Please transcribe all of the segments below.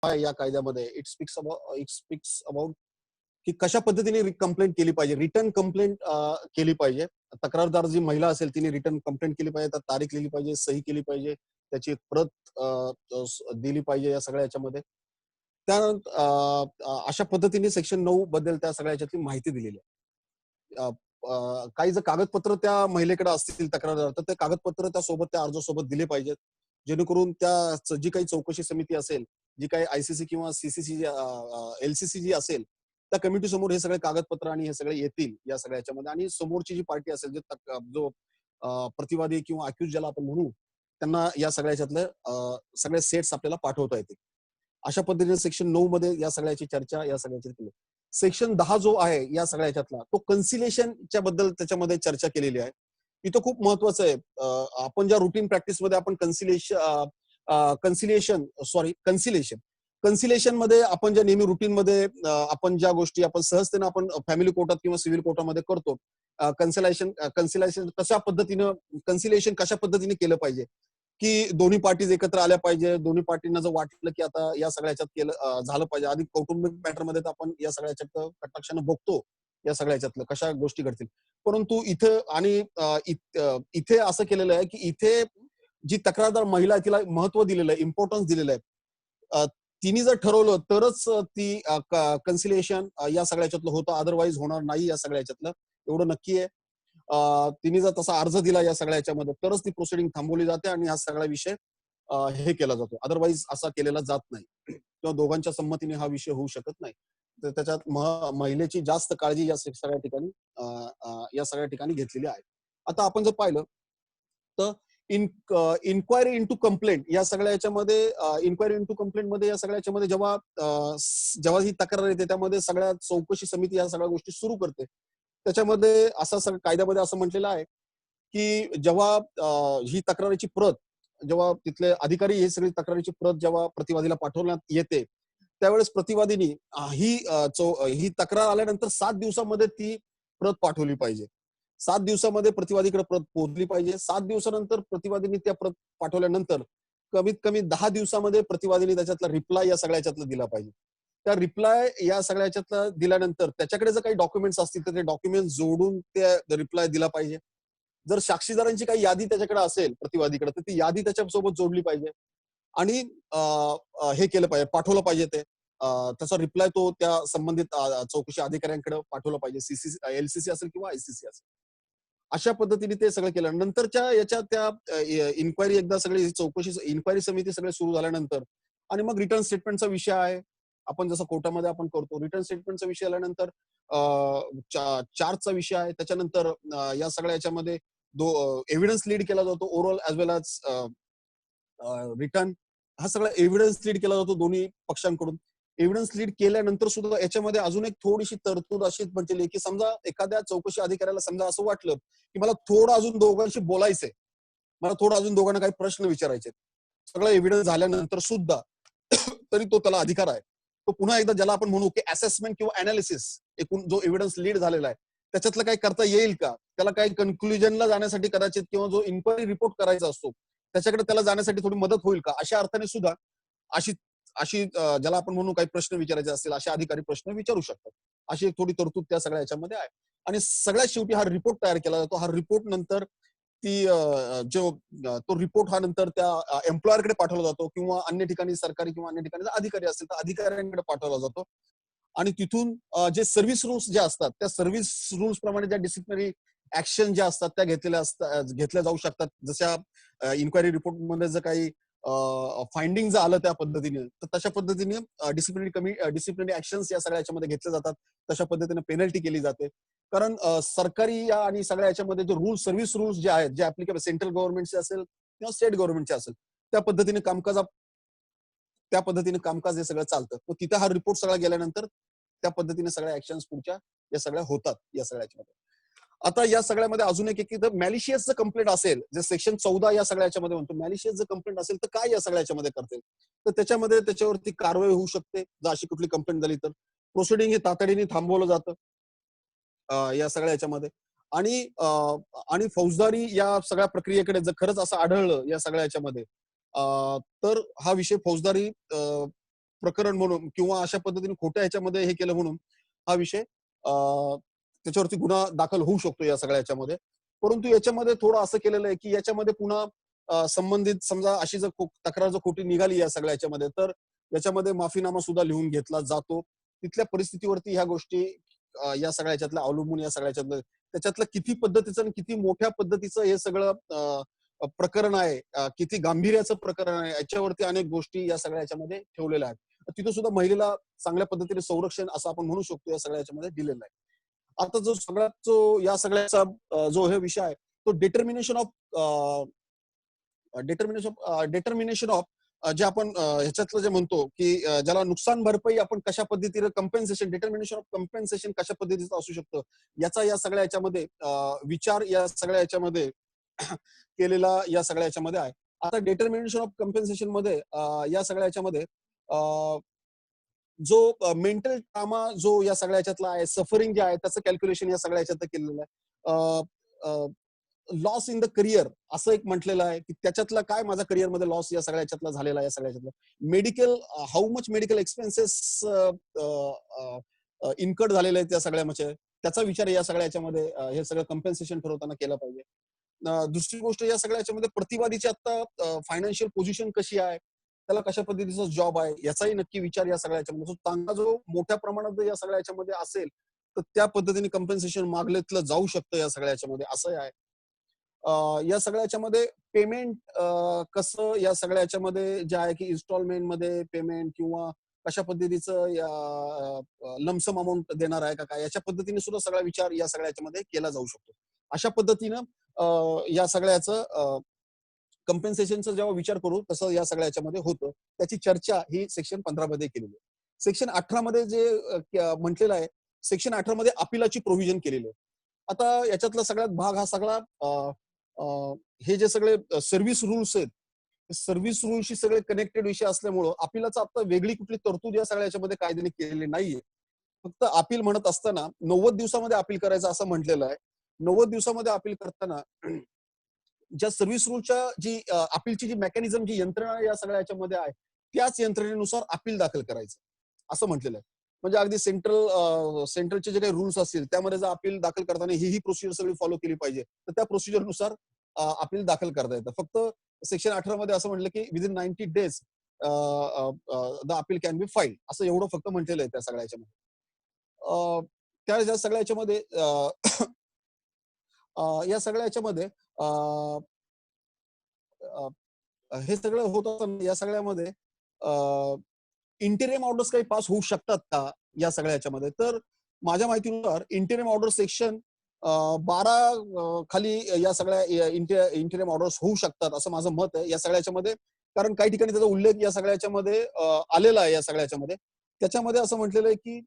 आहे या कायद्यामध्ये इट स्पीक्स अबाउट की कशा पद्धतीने कंप्लेंट केली पाहिजे, रिटर्न कंप्लेंट केली पाहिजे. तक्रारदार जी महिला असेल तिने रिटर्न कंप्लेंट केली पाहिजे, त्यात तारीख लिहिली पाहिजे, सही केली पाहिजे, त्याची एक प्रत दिली पाहिजे या सगळ्या याच्यामध्ये. त्यानंतर अशा पद्धतीने सेक्शन 9 बद्दल त्या सगळ्या याच्यातली माहिती दिलेली आहे. काही जर कागदपत्र त्या महिलेकडे असतील तक्रारदार, तर ते कागदपत्र त्या अर्जासोबत दिले पाहिजेत. जेणेकरून त्या जी काही चौकशी समिती असेल, जी काही आयसीसी किंवा सीसीसी एलसीसी जी असेल, त्या कमिटी समोर हे सगळे कागदपत्र आणि हे सगळे येतील या सगळ्या याच्यामध्ये. आणि समोरची जी पार्टी असेल, जो प्रतिवादी किंवा अक्यूज ज्याला आपण म्हणू, त्यांना या सगळ्या याच्यातले सगळे सेट्स आपल्याला पाठवता येतील. अशा पद्धतीने सेक्शन 9 मध्ये या सगळ्याची चर्चा या सगळ्याची केली. सेक्शन 10 जो आहे या सगळ्या याच्यातला, तो कन्सिलेशनच्या बद्दल त्याच्यामध्ये चर्चा केलेली आहे. इथं खूप महत्वाचं आहे. आपण ज्या रुटीन प्रॅक्टिसमध्ये आपण कन्सिलेशन कन्सिलेशन मध्ये आपण ज्या नेहमी रुटीन मध्ये आपण ज्या गोष्टी आपण सहजतेने आपण फॅमिली कोर्टात किंवा सिव्हिल कोर्टामध्ये करतो, कन्सिलेशन कशा पद्धतीने केलं पाहिजे, की दोन्ही पार्टीज एकत्र आल्या पाहिजे. दोन्ही पार्टींना जर वाटलं की आता या सगळ्या ह्याच्यात झालं पाहिजे. आधी कौटुंबिक मॅटरमध्ये तर आपण या सगळ्या ह्याच्यात कटाक्षाने बघतो या सगळ्या ह्याच्यातलं कशा गोष्टी घडतील. परंतु इथे असं केलेलं आहे की इथे जी तक्रारदार महिला आहे तिला महत्व दिलेलं आहे, इम्पॉर्टन्स दिलेलं आहे. तिने जर ठरवलं तरच ती कन्सिलिएशन या सगळ्या ह्याच्यातलं होतं, अदरवाईज होणार नाही या सगळ्या ह्याच्यातलं, एवढं नक्की आहे. तिने जर तसा अर्ज दिला या सगळ्या ह्याच्यामध्ये तरच ती प्रोसिडिंग थांबवली जाते आणि हा सगळा विषय हे केला जातो. अदरवाईज असा केलेला जात नाही किंवा दोघांच्या संमतीने हा विषय होऊ शकत नाही. तर त्याच्यात महिलेची जास्त काळजी या सगळ्या ठिकाणी घेतलेली आहे. आता आपण जर पाहिलं तर इन्क्वायरी इंटू कंप्लेंट या सगळ्या याच्यामध्ये इन्क्वायरी इंटू कंप्लेंट मध्ये या सगळ्या याच्यामध्ये जेव्हा ही तक्रार येते त्यामध्ये सगळ्या चौकशी समिती या सगळ्या गोष्टी सुरू करते. त्याच्यामध्ये असं कायद्यामध्ये असं म्हटलेलं आहे की जेव्हा ही तक्रारीची प्रत जेव्हा तिथले अधिकारी ही सगळी तक्रारीची प्रत जेव्हा प्रतिवादीला पाठवण्यात येते, त्यावेळेस प्रतिवादीनी ही तक्रार आल्यानंतर 7 दिवसामध्ये ती प्रत पाठवली पाहिजे. 7 दिवसामध्ये प्रतिवादीकडे प्रत पोहोचली पाहिजे. 7 दिवसानंतर प्रतिवादीने त्या प्रत पाठवल्यानंतर कमीत कमी 10 दिवसामध्ये प्रतिवादीने त्याच्यातला रिप्लाय या सगळ्या याच्यातला दिला पाहिजे. त्या रिप्लाय या सगळ्या याच्यातला दिल्यानंतर त्याच्याकडे जर काही डॉक्युमेंट्स असतील तर ते डॉक्युमेंट्स जोडून ते रिप्लाय दिला पाहिजे. जर साक्षीदारांची काही यादी त्याच्याकडे असेल प्रतिवादीकडे तर ती यादी त्याच्यासोबत जोडली पाहिजे आणि हे केलं पाहिजे, पाठवलं पाहिजे ते. त्याचा रिप्लाय तो त्या संबंधित चौकशी अधिकाऱ्यांकडे पाठवला पाहिजे, एलसीसी असेल किंवा आयसीसी असेल. अशा पद्धतीने ते सगळं केलं. नंतरच्या याच्यात त्या इन्क्वायरी एकदा सगळी चौकशी इन्क्वायरी समिती सगळे सुरू झाल्यानंतर आणि मग रिटर्न स्टेटमेंटचा विषय आहे. आपण जसं कोर्टामध्ये आपण करतो रिटर्न स्टेटमेंटचा विषय आल्यानंतर चार्जचा विषय आहे. त्याच्यानंतर या सगळ्या याच्यामध्ये एव्हिडन्स लीड केला जातो, ओरल ऍज वेल ऍज रिटर्न. हा सगळा एव्हिडन्स लीड केला जातो दोन्ही पक्षांकडून. एव्हिडन्स लीड केल्यानंतर सुद्धा याच्यामध्ये अजून एक थोडीशी तरतूद अशी म्हटलेली की समजा एखाद्या चौकशी अधिकाऱ्याला समजा असं वाटलं की मला थोडं अजून दोघांशी बोलायचंय, मला थोडं अजून दोघांना काही प्रश्न विचारायचे, सगळं एव्हिडन्स झाल्यानंतर सुद्धा तरी तो त्याला अधिकार आहे. तो पुन्हा एकदा ज्याला आपण म्हणू की असेसमेंट किंवा अनालिसिस, एकूण जो एव्हिडन्स लीड झालेला आहे त्याच्यातलं काही करता येईल का, त्याला काही कन्क्लुजनला जाण्यासाठी कदाचित किंवा जो इन्क्वायरी रिपोर्ट करायचा असतो त्याच्याकडे त्याला जाण्यासाठी थोडी मदत होईल का, अशा अर्थाने सुद्धा अशी अशी ज्याला आपण म्हणू काही प्रश्न विचारायचे असतील असे अधिकारी प्रश्न विचारू शकतात. अशी एक थोडी तरतूद त्या सगळ्या याच्यामध्ये आहे. आणि सगळ्यात शेवटी हा रिपोर्ट तयार केला जातो. हा रिपोर्ट नंतर तो रिपोर्ट हा नंतर त्या एम्प्लॉयरकडे पाठवला जातो किंवा अन्य ठिकाणी सरकारी किंवा अन्य ठिकाणी अधिकारी असतील तर अधिकाऱ्यांकडे पाठवला जातो. आणि तिथून जे सर्व्हिस रूल्स जे असतात त्या सर्व्हिस रूल्स प्रमाणे ज्या डिसिप्लिनरी ऍक्शन ज्या असतात त्या घेतल्या जाऊ शकतात. जशा इन्क्वायरी रिपोर्ट मध्ये जर काही फाइंडिंग जर आलं त्या पद्धतीने तर तशा पद्धतीने डिसिप्लिनरी ऍक्शन्स या सगळ्या याच्यामध्ये घेतले जातात. तशा पद्धतीने पेनल्टी केली जाते. कारण सरकारी या आणि सगळ्या याच्यामध्ये जे रूल्स सर्व्हिस रूल्स जे आहेत जे ऍप्लिकेबल सेंट्रल गव्हर्नमेंटचे असेल किंवा स्टेट गव्हर्नमेंटचे असेल त्या पद्धतीने कामकाज हे सगळं चालतं. मग तिथे हा रिपोर्ट सगळा गेल्यानंतर त्या पद्धतीने सगळ्या ऍक्शन्स पुढच्या या सगळ्या होतात या सगळ्या याच्यामध्ये. आता या सगळ्यामध्ये अजून एक मॅलिशियस जर कंप्लेंट असेल, जे सेक्शन 14 या सगळ्या याच्यामध्ये म्हणतो, मॅलिशियस जर कंप्लेंट असेल तर काय या सगळ्या याच्यामध्ये करते, तर त्याच्यामध्ये त्याच्यावरती कारवाई होऊ शकते. जर अशी कुठली कंप्लेंट झाली तर प्रोसिडिंग हे तातडीने थांबवलं जातं या सगळ्या याच्यामध्ये. आणि फौजदारी या सगळ्या प्रक्रियेकडे जर खरंच असं आढळलं या सगळ्या याच्यामध्ये तर हा विषय फौजदारी प्रकरण म्हणून किंवा अशा पद्धतीने खोट्या ह्याच्यामध्ये हे केलं म्हणून हा विषय त्याच्यावरती गुन्हा दाखल होऊ शकतो या सगळ्या ह्याच्यामध्ये. परंतु याच्यामध्ये थोडं असं केलेलं आहे की याच्यामध्ये पुन्हा संबंधित समजा अशी जर तक्रार जर खोटी निघाली या सगळ्या ह्याच्यामध्ये, तर याच्यामध्ये माफीनामा सुद्धा लिहून घेतला जातो. तिथल्या परिस्थितीवरती ह्या गोष्टी या सगळ्या ह्याच्यातल्या अवलंबून या सगळ्या ह्याच्यातलं त्याच्यातलं किती पद्धतीचं आणि किती मोठ्या पद्धतीचं हे सगळं प्रकरण आहे, किती गांभीर्याचं प्रकरण आहे, याच्यावरती अनेक गोष्टी या सगळ्या ह्याच्यामध्ये ठेवलेल्या आहेत. तिथं सुद्धा महिलेला चांगल्या पद्धतीने संरक्षण असं आपण म्हणू शकतो या सगळ्या ह्याच्यामध्ये दिलेलं आहे. आता जो सगळ्यात जो या सगळ्याचा जो हे विषय आहे तो डिटर्मिनेशन ऑफ जे आपण ह्याच्यातलं जे म्हणतो की ज्याला नुकसान भरपाई आपण कशा पद्धतीने डिटर्मिनेशन ऑफ कम्पेन्सेशन कशा पद्धतीचं असू शकतं याचा या सगळ्या ह्याच्यामध्ये विचार या सगळ्या ह्याच्यामध्ये केलेला या सगळ्या ह्याच्यामध्ये आहे. आता डिटर्मिनेशन ऑफ कम्पेन्सेशन मध्ये या सगळ्या ह्याच्यामध्ये जो मेंटल ट्रामा जो या सगळ्या ह्याच्यातला आहे, सफरिंग जे आहे त्याचं कॅल्क्युलेशन या सगळ्या ह्याच्यात केलेलं आहे. लॉस इन द करिअर असं एक म्हटलेलं आहे की त्याच्यातला काय माझा करिअरमध्ये लॉस या सगळ्या ह्याच्यातला झालेला आहे. या सगळ्या ह्याच्यातला medical how much medical expenses incurred झालेले आहेत त्या सगळ्यामध्ये त्याचा विचार या सगळ्या ह्याच्यामध्ये हे सगळं कम्पेन्सेशन ठरवताना केला पाहिजे. दुसरी गोष्ट या सगळ्या ह्याच्यामध्ये प्रतिवादीची आता फायनान्शियल पोझिशन कशी आहे, त्याला कशा पद्धतीचा जॉब आहे याचाही नक्की विचार या सगळ्या ह्याच्यामध्ये. चांगला जो मोठ्या प्रमाणात या सगळ्या ह्याच्यामध्ये असेल तर त्या पद्धतीने कम्पेन्सेशन मागलेतलं जाऊ शकतं या सगळ्या ह्याच्यामध्ये असं आहे. या सगळ्या ह्याच्यामध्ये पेमेंट कसं या सगळ्या ह्याच्यामध्ये जे आहे की इन्स्टॉलमेंट मध्ये पेमेंट किंवा कशा पद्धतीचं लमसम अमाऊंट देणार आहे का काय याच्या पद्धतीने सुद्धा सगळा विचार या सगळ्या ह्याच्यामध्ये केला जाऊ शकतो. अशा पद्धतीनं या सगळ्याचं कम्पेन्सेशनचा जेव्हा विचार करू तसं या सगळ्या ह्याच्यामध्ये होतं. त्याची चर्चा ही सेक्शन 15 मध्ये केलेली आहे. सेक्शन 18 मध्ये जे म्हटलेलं आहे, सेक्शन 18 मध्ये अपिलाची प्रोव्हिजन केलेली आहे. आता याच्यातला सगळ्यात भाग हा सगळा हे जे सगळे सर्व्हिस रूल्स आहेत, सर्व्हिस रूलशी सगळे कनेक्टेड विषय असल्यामुळं अपिलाचा आता वेगळी कुठली तरतूद या सगळ्या याच्यामध्ये कायद्याने केलेली नाहीये. फक्त अपील म्हणत असताना 90 दिवसामध्ये अपील करायचं असं म्हटलेलं आहे. 90 दिवसामध्ये अपील करताना ज्या सर्व्हिस रूलच्या जी अपीलची जी मेकॅनिझम जी यंत्रणा या सगळ्या याच्यामध्ये आहे त्याच यंत्रणेनुसार अपील दाखल करायचं असं म्हटलेलं आहे. म्हणजे अगदी सेंट्रलचे जे काही रूल्स असतील त्यामध्ये जर अपील दाखल करताना ही प्रोसिजर सगळी फॉलो केली पाहिजे तर त्या प्रोसिजरनुसार अपील दाखल करता येतं. फक्त सेक्शन 18 मध्ये असं म्हटलं की within 90 days the appeal can be filed असं एवढं फक्त म्हटलेलं आहे त्या सगळ्या याच्यामध्ये. त्या सगळ्या याच्यामध्ये या सगळ्या याच्यामध्ये हे सगळं होत असताना या सगळ्यामध्ये इंटेरियम ऑर्डर्स काही पास होऊ शकतात का या सगळ्या याच्यामध्ये, तर माझ्या माहितीनुसार इंटेरियम ऑर्डर सेक्शन 12 खाली या सगळ्या इंटेरियम ऑर्डर्स होऊ शकतात असं माझं मत आहे या सगळ्या याच्यामध्ये. कारण काही ठिकाणी त्याचा उल्लेख या सगळ्या याच्यामध्ये आलेला आहे. या सगळ्या याच्यामध्ये त्याच्यामध्ये असं म्हटलेलं आहे की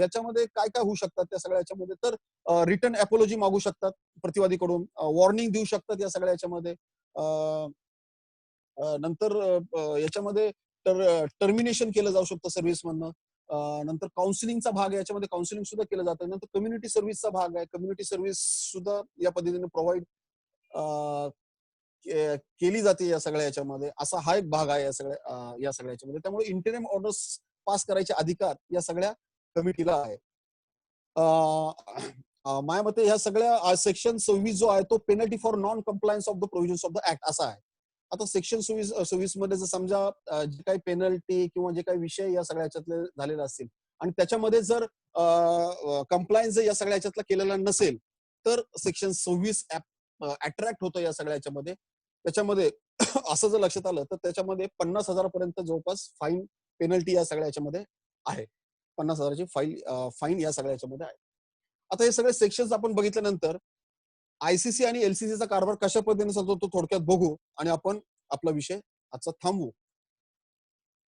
याच्यामध्ये काय काय होऊ शकतात त्या सगळ्या याच्यामध्ये, तर रिटर्न अपॉलॉजी मागू शकतात प्रतिवादीकडून, वॉर्निंग देऊ शकतात या सगळ्या याच्यामध्ये, नंतर याच्यामध्ये टर्मिनेशन केलं जाऊ शकतं सर्व्हिस मधनं. नंतर काउन्सिलिंगचा भाग आहे, याच्यामध्ये काउन्सिलिंग सुद्धा केलं जातं. नंतर कम्युनिटी सर्व्हिसचा भाग आहे, कम्युनिटी सर्व्हिस सुद्धा या पद्धतीने प्रोव्हाइड केली जाते या सगळ्या याच्यामध्ये. असा हा एक भाग आहे या सगळ्या याच्यामध्ये. त्यामुळे इंटेरियम ऑर्डर्स पास करायचे अधिकार या सगळ्या कमिटीला आहे. माझ्या मते ह्या सगळ्या सेक्शन 26 जो आहे तो penalty for non compliance of the provisions of the act असा आहे. आता सेक्शन 26 मध्ये जर समजा जे काही पेनल्टी किंवा जे काही विषय या सगळ्या ह्याच्यातले झालेले असतील आणि त्याच्यामध्ये जर कम्प्लायन्स या सगळ्या ह्याच्यातला केलेला नसेल तर सेक्शन 26 अट्रॅक्ट होतं या सगळ्या ह्याच्यामध्ये. त्याच्यामध्ये असं जर लक्षात आलं तर त्याच्यामध्ये 50,000 पर्यंत जवळपास फाईन पेनल्टी या सगळ्या ह्याच्यामध्ये आहे. 50,000ची फाईन या सगळ्या ह्याच्यामध्ये आहे. आता हे सगळे सेक्शन्स आपण बघितल्यानंतर आयसीसी आणि एलसीसीचा कारभार कशा पद्धतीने चालतो तो थोडक्यात बघू आणि आपण आपला विषय आजचा थांबवू.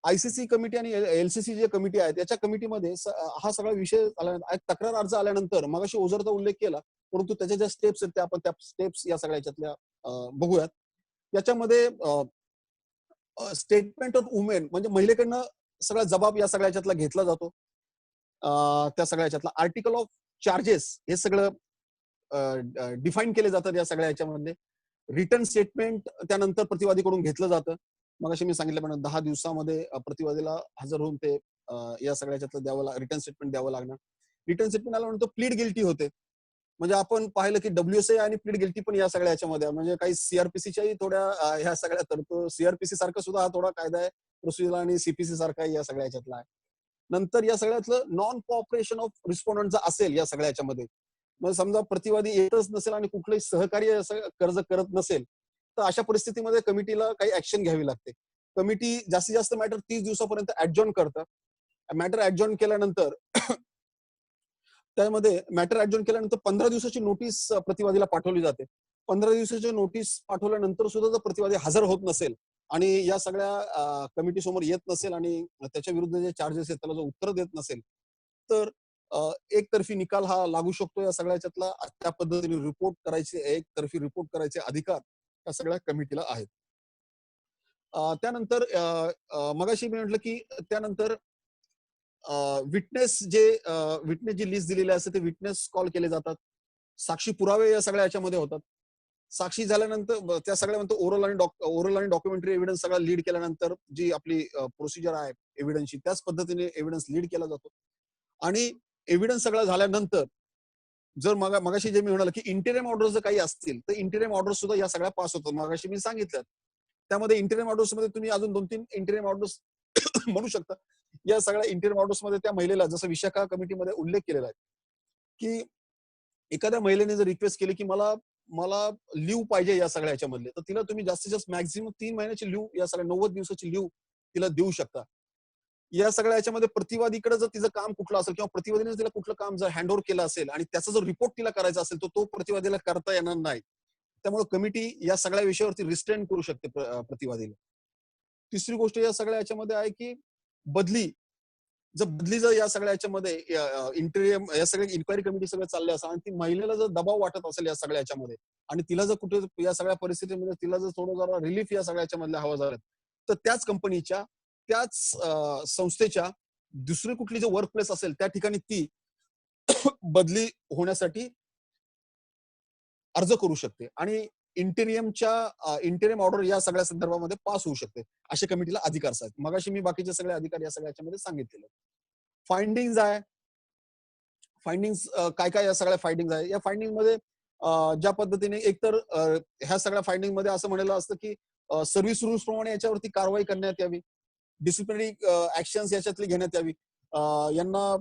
आयसीसी कमिटी आणि एलसीसी जे कमिटी आहे त्याच्या कमिटीमध्ये हा सगळा विषय तक्रार अर्ज आल्यानंतर मगाशी ओझरचा उल्लेख केला, परंतु त्याच्या ज्या स्टेप्स आहेत त्या आपण त्या स्टेप्स या सगळ्या याच्यातल्या बघूयात. त्याच्यामध्ये स्टेटमेंट ऑफ वुमेन म्हणजे महिलेकडनं सगळा जबाब या सगळ्या याच्यातला घेतला जातो. त्या सगळ्या याच्यातला आर्टिकल ऑफ चार्जेस हे सगळं डिफाईन केले जातात या सगळ्या याच्यामध्ये. रिटर्न स्टेटमेंट त्यानंतर प्रतिवादीकडून घेतलं जातं. मगाशी मी सांगितल्याप्रमाणे 10 दिवसामध्ये प्रतिवादीला हजर होऊन ते या सगळ्याच्यातलं रिटर्न स्टेटमेंट द्यावं लागणार. रिटर्न स्टेटमेंट आल्यानंतर प्लीड गिल्टी होते. म्हणजे आपण पाहिलं की डब्ल्यूएसए आणि प्लीड गिल्टी पण या सगळ्या याच्यामध्ये म्हणजे काही सीआरपीसीच्याही थोड्या ह्या सगळ्या तरतूद सीआरपीसी सारखा सुद्धा हा थोडा कायदा आहे प्रोसिजर आणि सीपीसी सारखा या सगळ्या याच्यातला आहे. नंतर या सगळ्यातलं नॉन कॉपरेशन ऑफ रिस्पॉन्डंट असेल या सगळ्या याच्यामध्ये, मग समजा प्रतिवादी येतच नसेल आणि कुठलंही सहकार्य असं कर्ज करत नसेल, तर अशा परिस्थितीमध्ये कमिटीला काही ऍक्शन घ्यावी लागते. कमिटी जास्तीत जास्त मॅटर 30 दिवसापर्यंत ऍडजॉर्न करतं. मॅटर ऍडजॉर्न केल्यानंतर त्यामध्ये मॅटर ऍडजॉर्न केल्यानंतर 15 दिवसाची नोटीस प्रतिवादीला पाठवली जाते. 15 दिवसाची नोटीस पाठवल्यानंतर सुद्धा जर प्रतिवादी हजर होत नसेल आणि या सगळ्या कमिटी समोर येत नसेल आणि त्याच्या विरुद्ध जे चार्जेस आहेत त्याला जर उत्तर देत नसेल, तर एकतर्फी निकाल हा लागू शकतो या सगळ्याच्यातला. त्या पद्धतीने एकतर्फी रिपोर्ट करायचे अधिकार या सगळ्या कमिटीला आहेत. त्यानंतर मगाशी मी म्हटलं की त्यानंतर विटनेस जी लिस्ट दिलेली असते ते विटनेस कॉल केले जातात. साक्षी पुरावे या सगळ्या याच्यामध्ये होतात. साक्षी झाल्यानंतर त्या सगळ्यानंतर ओरल आणि डॉक्युमेंटरी एव्हिडन्स सगळा लीड केल्यानंतर जी आपली प्रोसिजर आहे एव्हिडन्सची त्याच पद्धतीने एव्हिडन्स लीड केला जातो. आणि एव्हिडन्स सगळा झाल्यानंतर जर मगाशी जे मी म्हणाल की इंटेरियम ऑर्डर जर काही असतील तर इंटेरियम ऑर्डर सुद्धा या सगळ्या पास होतात. मगाशी मी सांगितलं. त्यामध्ये इंटेरियम ऑर्डर्स मध्ये तुम्ही अजून 2-3 इंटेरियम ऑर्डर्स म्हणू शकता. या सगळ्या इंटेरियम ऑर्डर्स मध्ये त्या महिलेला जसं विशाखा कमिटीमध्ये उल्लेख केलेला आहे, की एखाद्या महिलेने जर रिक्वेस्ट केली की मला मला लीव्ह पाहिजे या सगळ्या ह्याच्यामधले, तर तिला तुम्ही जास्तीत जास्त मॅक्झिमम 3 महिन्याची लीव्ह या सगळ्या 90 दिवसाची लीव्ह तिला देऊ शकता. या सगळ्या याच्यामध्ये प्रतिवादीकडे जर तिचं काम कुठलं असेल किंवा प्रतिवादीने तिला कुठलं काम जर हँड ओव्हर केलं असेल आणि त्याचा जर रिपोर्ट तिला करायचा असेल तर तो प्रतिवादीला करता येणार नाही. त्यामुळे कमिटी या सगळ्या विषयावरती रिस्ट्रेन करू शकते प्रतिवादीला. तिसरी गोष्ट या सगळ्या याच्यामध्ये आहे की बदली जर या सगळ्या याच्यामध्ये इंटेरियम या सगळ्या इन्क्वायरी कमिटी सगळं चालले असेल आणि ती महिलेला जर दबाव वाटत असेल या सगळ्या याच्यामध्ये आणि तिला जर कुठे या सगळ्या परिस्थितीमध्ये तिला जर थोडं जरा रिलीफ या सगळ्या याच्यामधल्या हवा झाला, तर त्याच कंपनीच्या त्याच संस्थेच्या दुसरी कुठली जे वर्क प्लेस असेल त्या ठिकाणी ती बदली होण्यासाठी अर्ज करू शकते आणि इंटेरियम ऑर्डर या सगळ्या संदर्भामध्ये पास होऊ शकते. अशा कमिटीला अधिकार आहेत. मगाशी मी बाकीचे सगळे अधिकार या सगळ्या याच्यामध्ये सांगितलेले. फाइंडिंग्स आहे. फाइंडिंग्स काय काय या सगळ्या फाइंडिंग्स आहे. या फाइंडिंग मध्ये ज्या पद्धतीने एकतर ह्या सगळ्या फाइंडिंग मध्ये असं म्हणलेलं असतं की सर्व्हिस रूल्स प्रमाणे याच्यावरती कारवाई करण्यात यावी. डिसिप्लिनरी ऍक्शन्स याच्यातली घेण्यात यावी. यांना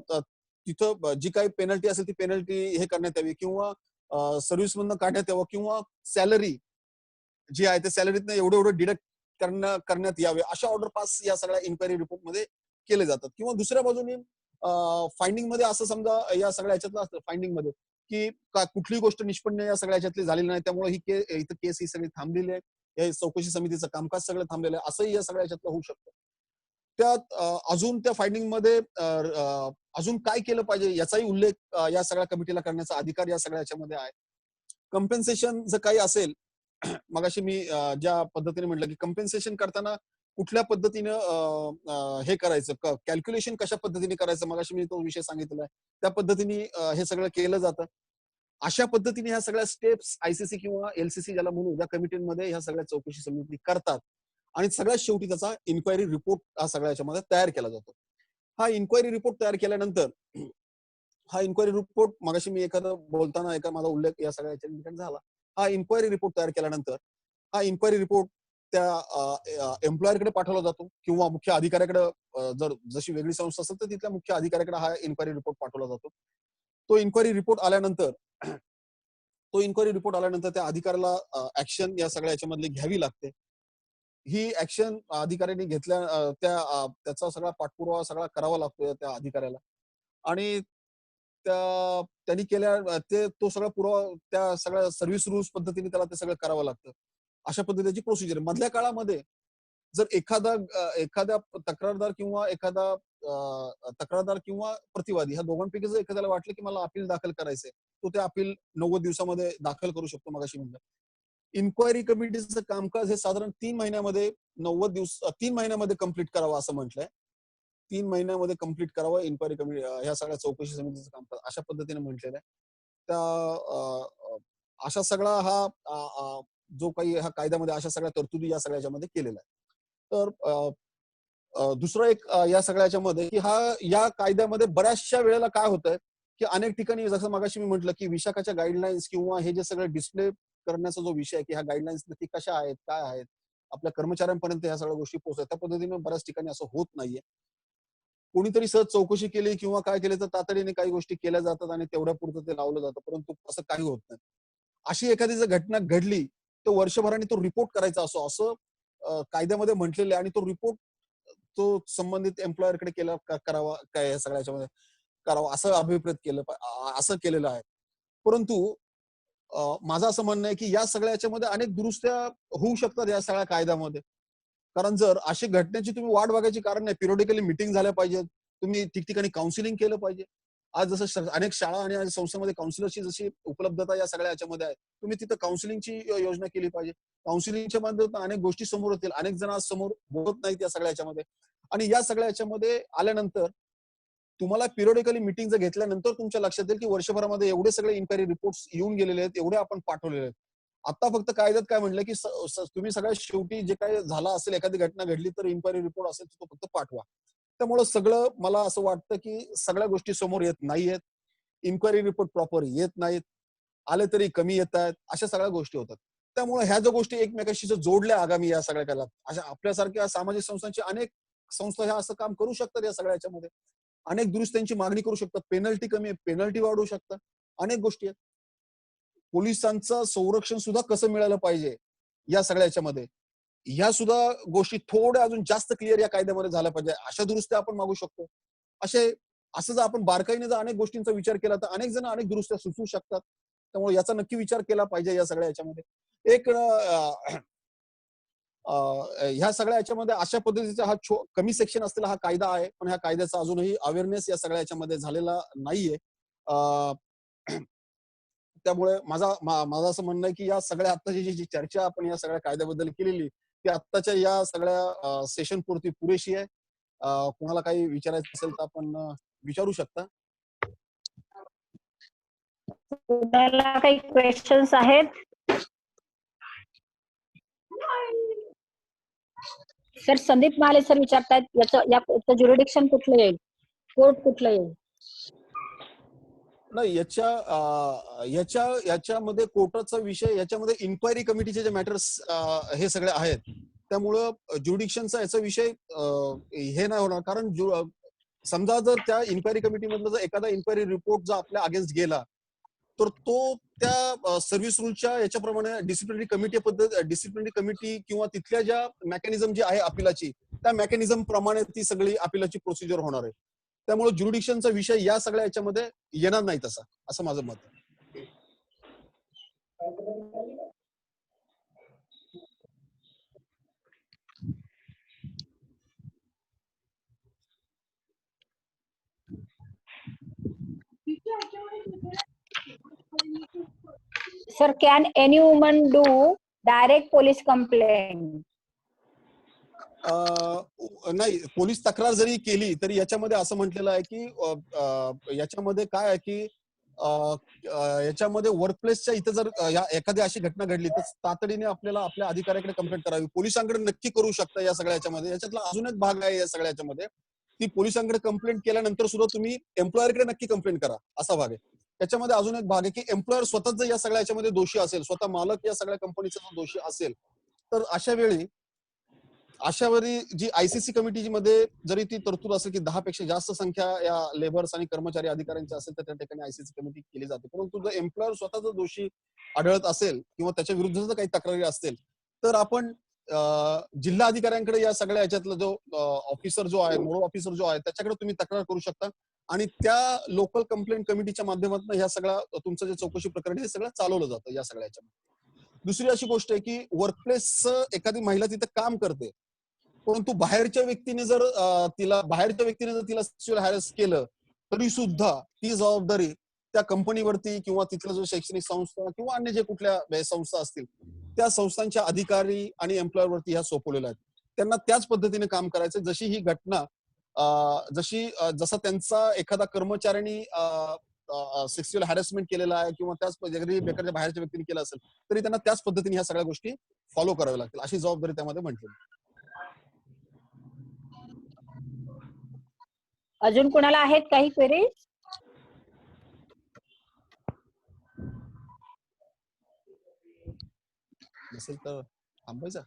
तिथं जी काही पेनल्टी असेल ती पेनल्टी हे करण्यात यावी किंवा सर्व्हिस मधनं काढण्यात यावं किंवा सॅलरी जी आहे त्या सॅलरीतनं एवढं एवढं डिडक्ट करण्यात यावे. अशा ऑर्डर पास या सगळ्या इन्क्वायरी रिपोर्ट मध्ये केले जातात. किंवा दुसऱ्या बाजूने फाइंडिंग मध्ये असं समजा या सगळ्या ह्याच्यातलं असतं फाइंडिंग मध्ये की कुठलीही गोष्ट निष्पन्न या सगळ्या ह्याच्यातली झालेली नाही, त्यामुळे इथं केस ही सगळी थांबलेली आहे. या चौकशी समितीचं कामकाज सगळं थांबलेलं आहे असंही या सगळ्या ह्याच्यातलं होऊ शकतं. त्यात अजून त्या फाइंडिंग मध्ये अजून काय केलं पाहिजे याचाही उल्लेख या सगळ्या कमिटीला करण्याचा अधिकार या सगळ्या ह्याच्यामध्ये आहे. कम्पेन्सेशन जर काही असेल, मगाशी मी ज्या पद्धतीने म्हटलं की कम्पेन्सेशन करताना कुठल्या पद्धतीनं हे करायचं कॅल्क्युलेशन कशा पद्धतीने करायचं मगाशी मी तो विषय सांगितलेला आहे. त्या पद्धतीने हे सगळं केलं जातं. अशा पद्धतीने ह्या सगळ्या स्टेप्स आयसीसी किंवा एलसीसी ज्याला म्हणू या कमिटीमध्ये ह्या सगळ्या चौकशी समिती करतात आणि सगळ्यात शेवटी त्याचा इन्क्वायरी रिपोर्ट हा सगळ्या याच्यामध्ये तयार केला जातो. हा इन्क्वायरी रिपोर्ट तयार केल्यानंतर हा इन्क्वायरी रिपोर्ट मगाशी मी बोलताना माझा उल्लेख या सगळ्या ठिकाणी झाला. हा इन्क्वायरी रिपोर्ट तयार केल्यानंतर हा इन्क्वायरी रिपोर्ट त्या एम्प्लॉयरकडे पाठवला जातो किंवा मुख्य अधिकाऱ्याकडे जर जशी वेगळी संस्था असेल तर तिथल्या मुख्य अधिकाऱ्याकडे हा इन्क्वायरी रिपोर्ट पाठवला जातो. तो इन्क्वायरी रिपोर्ट आल्यानंतर त्या अधिकाऱ्याला ऍक्शन या सगळ्या याच्यामधली घ्यावी लागते. ही ऍक्शन अधिकाऱ्यांनी त्याचा सगळा पाठपुरावा सगळा करावा लागतो त्या अधिकाऱ्याला आणि त्यांनी तो सगळा पुरावा त्या सगळ्या सर्व्हिस रूल्स पद्धतीने त्याला ते सगळं करावं लागतं. अशा पद्धतीची प्रोसिजर मधल्या काळामध्ये जर एखाद्या तक्रारदार किंवा प्रतिवादी ह्या दोघांपैकी जर एखाद्याला वाटलं की मला अपील दाखल करायचंय, तो ते अपील 90 दिवसामध्ये दाखल करू शकतो. मगाशी म्हटलं इन्क्वायरी कमिटीचं कामकाज हे साधारण 3 महिन्यामध्ये कंप्लीट करावं असं म्हटलंय. 3 महिन्यामध्ये कंप्लीट करावं इन्क्वायरी कमिटी ह्या सगळ्या चौकशी समितीचं कामकाज अशा पद्धतीने म्हटलेलं आहे. अशा सगळा हा जो काही ह्या कायद्यामध्ये अशा सगळ्या तरतुदी या सगळ्याच्यामध्ये केलेल्या आहे. तर दुसरं एक या सगळ्याच्या मध्ये की या कायद्यामध्ये बऱ्याचशा वेळेला काय होतंय की अनेक ठिकाणी जसं मगाशी मी म्हटलं की विशाखाच्या गाईडलाईन्स किंवा हे जे सगळं डिस्प्ले करण्याचा जो विषय आहे की ह्या गाईडलाईन्स नक्की कशा आहेत, काय आहेत, आपल्या कर्मचाऱ्यांपर्यंत ह्या सगळ्या गोष्टी पोहोचतात, त्या पद्धतीने बऱ्याच ठिकाणी असं होत नाहीये. कोणीतरी सहज चौकशी केली किंवा काय केले तर तातडीने काही गोष्टी केल्या जातात आणि तेवढ्या पुरतं ते लावलं जातं, परंतु असं काही होत नाही. अशी एखादी जर घटना घडली तर वर्षभराने तो रिपोर्ट करायचा असो असं कायद्यामध्ये म्हटलेलं आहे आणि तो रिपोर्ट तो संबंधित एम्प्लॉयरकडे केला करावा काय या सगळ्याच्या करावा असं अभिप्रेत केलं असं केलेलं आहे. परंतु माझं असं म्हणणं आहे की या सगळ्या याच्यामध्ये अनेक दुरुस्त्या होऊ शकतात या सगळ्या कायद्यामध्ये. कारण जर अशी घटनेची तुम्ही वाट बघायची कारण नाही, पिरियडिकली मीटिंग झाल्या पाहिजेत, तुम्ही ठिकठिकाणी काउन्सिलिंग केलं पाहिजे. आज जसं अनेक शाळा आणि संस्थांमध्ये काउन्सिलरची जशी उपलब्धता या सगळ्या याच्यामध्ये आहे, तुम्ही तिथं काउन्सिलिंगची योजना केली पाहिजे. काउन्सिलिंगच्या माध्यमातून अनेक गोष्टी समोर येतील, अनेक जण आज समोर बोलत नाहीत या सगळ्या याच्यामध्ये. आणि या सगळ्या याच्यामध्ये आल्यानंतर तुम्हाला पिरियडिकली मीटिंग जर घेतल्यानंतर तुमच्या लक्षात येईल की वर्षभरामध्ये एवढे सगळे इन्क्वायरी रिपोर्ट्स येऊन गेलेले आहेत, एवढे आपण पाठवलेले आहेत. आता फक्त कायद्यात काय म्हटलं की तुम्ही सगळ्यात शेवटी जे काही झालं असेल, एखादी घटना घडली तर इन्क्वायरी रिपोर्ट असेल तो फक्त पाठवा. त्यामुळे सगळं मला असं वाटतं की सगळ्या गोष्टी समोर येत नाहीयेत. इन्क्वायरी रिपोर्ट प्रॉपर येत नाहीत. आले तरी कमी येत आहेत. अशा सगळ्या गोष्टी होतात. त्यामुळे ह्या ज्या गोष्टी एकमेकांशी जर जोडल्या आगामी या सगळ्या काळात, अशा आपल्यासारख्या सामाजिक संस्थांची अनेक संस्था ह्या असं काम करू शकतात या सगळ्या याच्यामध्ये. अनेक दुरुस्त्यांची मागणी करू शकतात. पेनल्टी कमी आहे, पेनल्टी वाढवू शकतात. अनेक गोष्टी आहेत. पोलिसांचं संरक्षण सुद्धा कसं मिळालं पाहिजे या सगळ्या याच्यामध्ये, ह्या सुद्धा गोष्टी थोड्या अजून जास्त क्लिअर या कायद्यामध्ये झाल्या पाहिजे. अशा दुरुस्त्या आपण मागू शकतो. असे असं जर आपण बारकाईने जर अनेक गोष्टींचा विचार केला तर अनेक जण अनेक दुरुस्त्या सुचवू शकतात. त्यामुळे याचा नक्की विचार केला पाहिजे या सगळ्या याच्यामध्ये. एक ह्या सगळ्या याच्यामध्ये अशा पद्धतीचा कमी सेक्शन असलेला हा कायदा आहे, पण ह्या कायद्याचा अजूनही अवेअरनेस या सगळ्या याच्यामध्ये झालेला नाहीये. अ, त्यामुळे माझं असं म्हणणं आहे की या सगळ्या आत्ताची जी चर्चा आपण या सगळ्या कायद्याबद्दल केलेली ती आत्ताच्या या सगळ्या सेशन पुरती पुरेशी आहे. कोणाला काही विचारायचं असेल तर आपण विचारू शकता. कुणाला काही क्वेश्चन्स आहेत? सर संदीप महाले सर विचारतायत याचं ज्युरिडिक्शन कुठलं येईल, कोर्ट कुठलं येईल? नाही याच्यामध्ये कोर्टाचा विषय, याच्यामध्ये इन्क्वायरी कमिटीचे जे मॅटर्स हे सगळे आहेत, त्यामुळं ज्युडिक्शनचा याचा विषय हे नाही होणार. कारण समजा जर त्या इन्क्वायरी कमिटीमधला जर एखादा इन्क्वायरी रिपोर्ट जर आपल्या अगेन्स्ट गेला तर तो त्या सर्व्हिस रूलच्या याच्याप्रमाणे डिसिप्लिनरी कमिटी किंवा तिथल्या ज्या मेकॅनिझम जी आहे अपिलाची त्या मेकॅनिझम प्रमाणे ती सगळी अपिलाची प्रोसिजर होणार आहे. त्यामुळे ज्युरिडिक्शनचा विषय या सगळ्या याच्यामध्ये येणार नाही तसा, असं माझं मत आहे. Sir, can any woman do direct police complaint? नाही, पोलीस तक्रार जरी केली तरी याच्यामध्ये असं म्हटलेलं आहे की याच्यामध्ये काय आहे की याच्यामध्ये वर्कप्लेसच्या इथे जर एखादी अशी घटना घडली तर तातडीने आपल्याला आपल्या अधिकाऱ्याकडे कंप्लेंट करावी. पोलिसांकडे नक्की करू शकता या सगळ्या याच्यामध्ये. याच्यातला अजून एक भाग आहे या सगळ्या याच्यामध्ये की पोलिसांकडे कंप्लेंट केल्यानंतर सुद्धा तुम्ही एम्प्लॉयरकडे नक्की कंप्लेंट करा, असा भाग आहे. त्याच्यामध्ये अजून एक भाग आहे की एम्प्लॉयर स्वतःच जर या सगळ्या याच्यामध्ये दोषी असेल, स्वतः मालक या सगळ्या कंपनीचा दोषी असेल, तर अशावेळी जी आयसीसी कमिटी मध्ये जरी ती तरतूद असेल की 10 पेक्षा जास्त संख्या या लेबर्स आणि कर्मचारी अधिकाऱ्यांची असेल तर त्या ठिकाणी आयसीसी कमिटी केली जाते. परंतु जर एम्प्लॉयर स्वतःचा दोषी आढळत असेल किंवा त्याच्या विरुद्ध जर काही तक्रारी असतील तर आपण जिल्हा अधिकाऱ्यांकडे या सगळ्या याच्यातला जो ऑफिसर जो आहे, नोडल ऑफिसर जो आहे, त्याच्याकडे तुम्ही तक्रार करू शकता आणि त्या लोकल कंप्लेंट कमिटीच्या माध्यमातून ह्या सगळ्या तुमचं जे चौकशी प्रकरण हे सगळं चालवलं जातं या सगळ्या याच्यामध्ये. दुसरी अशी गोष्ट आहे की वर्कप्लेस एखादी महिला तिथे काम करते, परंतु बाहेरच्या व्यक्तीने जर तिला सेक्शुअल हॅरेस केलं तरी सुद्धा ती जबाबदारी त्या कंपनीवरती किंवा तिथला जो शैक्षणिक संस्था किंवा अन्य जे कुठल्या संस्था असतील त्या संस्थांच्या अधिकारी आणि एम्प्लॉयरवरती ह्या सोपवलेल्या आहेत. त्यांना त्याच पद्धतीने काम करायचं. जशी ही घटना जसा त्यांचा एखादा कर्मचाऱ्यांनी सेक्शुअल हॅरेसमेंट केलेला आहे किंवा त्याच बेकारच्या बाहेरच्या व्यक्तीने केलं असेल तरी त्यांना त्याच पद्धतीने ह्या सगळ्या गोष्टी फॉलो कराव्या लागतील, अशी जबाबदारी त्यामध्ये म्हटली. अजून कोणाला आहेत काही क्वेरीज? नसेल तर थांबायचं.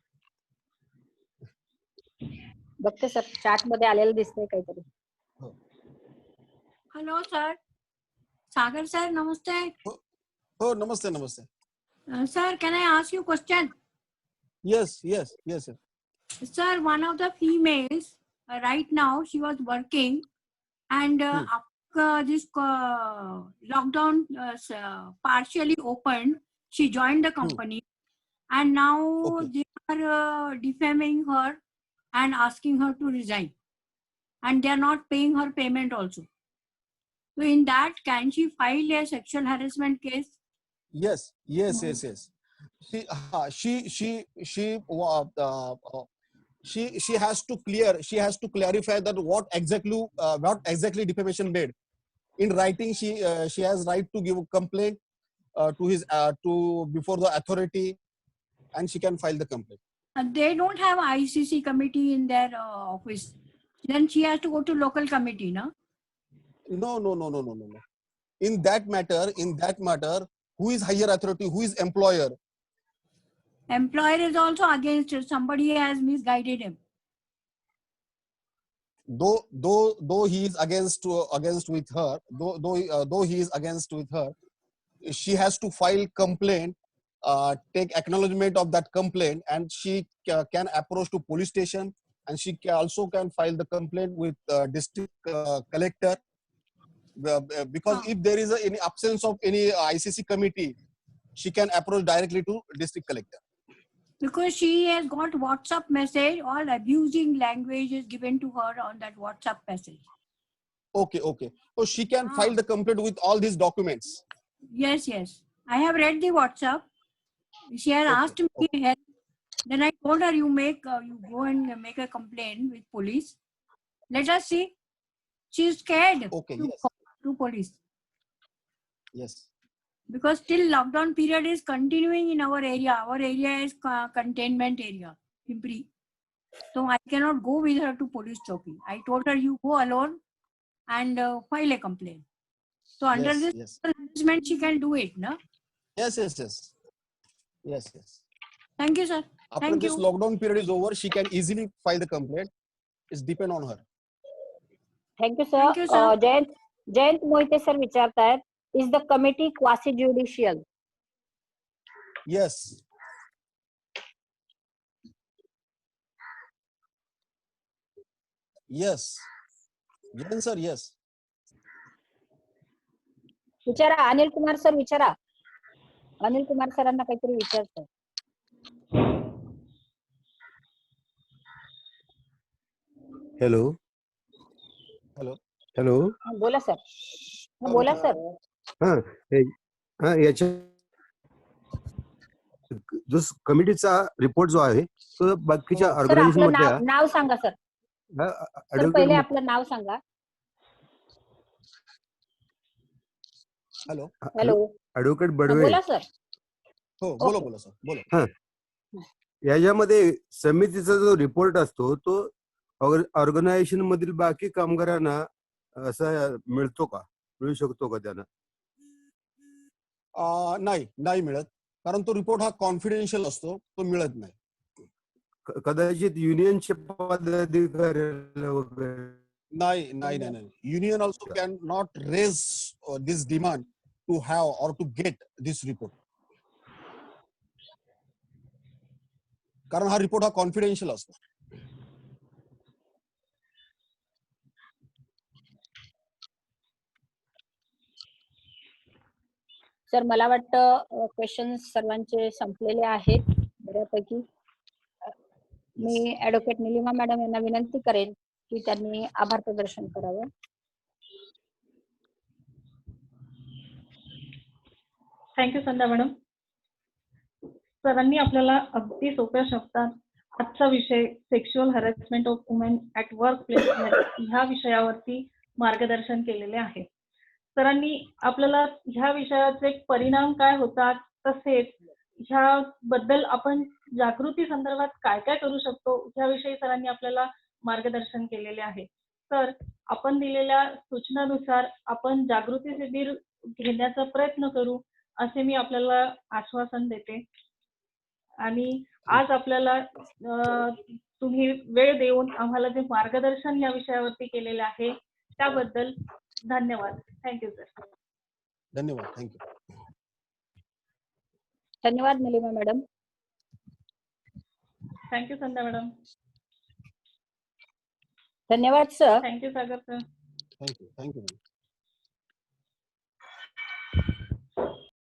बघते सर, चॅट मध्ये आलेलं दिसतंय काहीतरी. हेलो सर, सागर सर, नमस्ते. हो, नमस्ते नमस्ते. Sir, can I ask you a question? Yes, yes, yes, yes. Sir, one of the females, right now, she was working, and after this lockdown partially opened, she joined the company, and now Okay. they are defaming her and asking her to resign, and they are not paying her payment also. So, in that, can she file a sexual harassment case? Yes, yes, yes, yes. She has to clear. She has to clarify that what exactly defamation made. In writing, she has right to give a complaint to before the authority, and she can file the complaint. They don't have ICC committee in their office. Then she has to go to local committee, no? No. In that matter, who is higher authority? Who is employer? Employer is also against it. Somebody has misguided him. Though he is against with her, though he is against with her, she has to file complaint, take acknowledgement of that complaint, and she can approach to police station, and she also can file the complaint with district collector. Because if there is any absence of any ICC committee, she can approach directly to district collector. Because she has got WhatsApp message, all abusing language is given to her on that WhatsApp message. Okay. So she can file the complaint with all these documents. Yes. I have read the WhatsApp. She has asked me help. Then I told her, you go and make a complaint with police. Let us see. She is scared Okay, to yes. go to police. Yes. Because still lockdown period is continuing in our area. Our area is containment area, Pimpri. So I cannot go with her to police chowki. I told her, you go alone and file a complaint. So under this arrangement, she can do it, no? Yes. Thank you, sir. After Thank this you. lockdown period is over, she can easily file the complaint. It's depend on her. Thank you sir. Thank you, sir. Jayant Mohite sir विचारतायत, is the committee quasi judicial? Yes. Jain sir, yes. विचारा Anil Kumar sir, विचारा. अनिल कुमार सरांना काहीतरी विचारतो. Hello. बोला sir. बोला sir. याच्या जो कमिटीचा रिपोर्ट जो आहे तो बाकीच्या सर ऑर्गनायझेशन आपलं मधल्या नाव सांगा सर. सर पहिले आपलं नाव सांगा. हॅलो. ऍडव्होकेट बडवे. बोला सर. हो, बोला सर, बोला. याच्यामध्ये समितीचा जो रिपोर्ट असतो तो ऑर्गनायझेशन मधील बाकी कामगारांना असा मिळू शकतो का त्यांना? नाही मिळत, कारण तो रिपोर्ट हा कॉन्फिडेन्शियल असतो, तो मिळत नाही. कदाचित युनियनचे पदाधिकाऱ्याला वगैरे. नाही. Union also cannot raise this demand to have or to get this report. कारण हा रिपोर्ट हा कॉन्फिडेन्शियल असतो. सर मला वाटतं क्वेश्चन सर्वांचे संपलेले आहेत बऱ्यापैकी. मी ऍडव्होकेट निलिमा मॅडम यांना विनंती करेन की त्यांनी आभार प्रदर्शन करावं. थँक्यू संध्या मॅडम. सरांनी आपल्याला अगदी सोप्या शब्दात आजचा विषय sexual harassment of women at work place ह्या विषयावरती मार्गदर्शन केलेले आहे. सरांनी आपल्याला ह्या विषयाचे परिणाम काय होतात, तसेच ह्याबद्दल आपण जागृती संदर्भात काय काय करू शकतो ह्याविषयी सरांनी आपल्याला मार्गदर्शन केलेले आहे. तर आपण दिलेल्या सूचनानुसार आपण जागृती शिबिर घेण्याचा प्रयत्न करू असे मी आपल्याला आश्वासन देते. आणि आज आपल्याला तुम्ही वेळ देऊन आम्हाला जे मार्गदर्शन या विषयावरती केलेले आहे त्याबद्दल धन्यवाद. Thank you sir. धन्यवाद. थँक्यू. धन्यवाद निलिमा मॅडम. थँक्यू संध्या मॅडम. धन्यवाद सर. थँक्यू सागर सर. थँक्यू. थँक्यू.